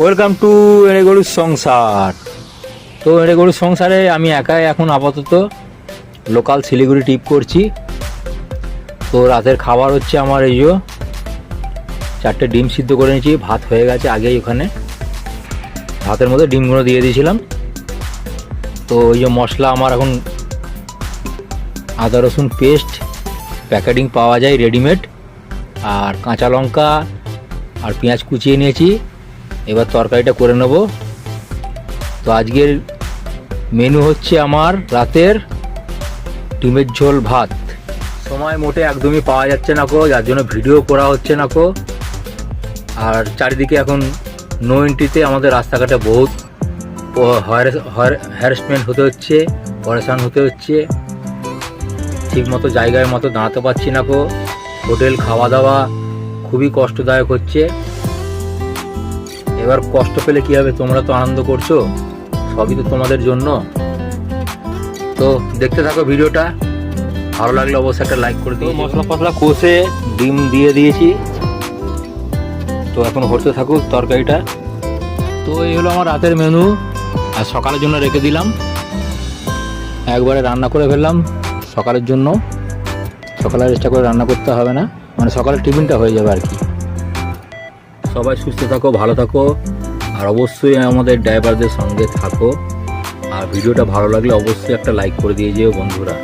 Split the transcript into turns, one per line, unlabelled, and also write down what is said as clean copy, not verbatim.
Welcome to এড়েগরুর সংসার। তো এড়েগরুর সংসারে আমি একাই এখন আপাতত লোকাল শিলিগুড়ি ট্রিপ করছি। তো রাতের খাবার হচ্ছে আমার এই যে 4টে ডিম সিদ্ধ করে নিয়েছি, ভাত হয়ে গেছে আগেই, ওখানে ভাতের মধ্যে ডিমগুলো দিয়ে দিয়েছিলাম। তো ওই যে মশলা আমার এখন আদা রসুন পেস্ট প্যাকেটিং পাওয়া যায় রেডিমেড, আর কাঁচা লঙ্কা আর পেঁয়াজ কুচিয়ে নিয়েছি। এবার তরকারিটা করে নেব। তো আজকের মেনু হচ্ছে আমার রাতের ডিমের ঝোল ভাত। সময় মোটে একদমই পাওয়া যাচ্ছে না কো, যার জন্য ভিডিও করা হচ্ছে না কো। আর চারিদিকে এখন নো এন্ট্রিতে আমাদের রাস্তাঘাটে বহুত হ্যারাসমেন্ট হতে হচ্ছে, পরেশান হতে হচ্ছে। ঠিক মতো জায়গায় মতো দাঁড়াতে পারছি না কো। হোটেল খাওয়া দাওয়া খুবই কষ্টদায়ক হচ্ছে। এবার কষ্ট পেলে কি হবে, তোমরা তো আনন্দ করছো, সবই তো তোমাদের জন্য। তো দেখতে থাকো ভিডিওটা, ভালো লাগলে অবশ্যই একটা লাইক করে দিও। মশলা ফসলা কষে ডিম দিয়ে দিয়েছি, তো এখন হতে থাকুক তরকারিটা। তো এই হলো আমার রাতের মেনু, আর সকালের জন্য রেখে দিলাম। একবারে রান্না করে ফেললাম সকালের জন্য, সকালে চেষ্টা করে রান্না করতে হবে না, মানে সকালের টিফিনটা হয়ে যাবে আর কি। সবাই সুস্থ থাকো, ভালো থাকো, আর অবশ্যই আমাদের ড্রাইভারদের সঙ্গে থাকো। আর ভিডিওটা ভালো লাগলে অবশ্যই একটা লাইক করে দিয়ে যেও বন্ধুরা।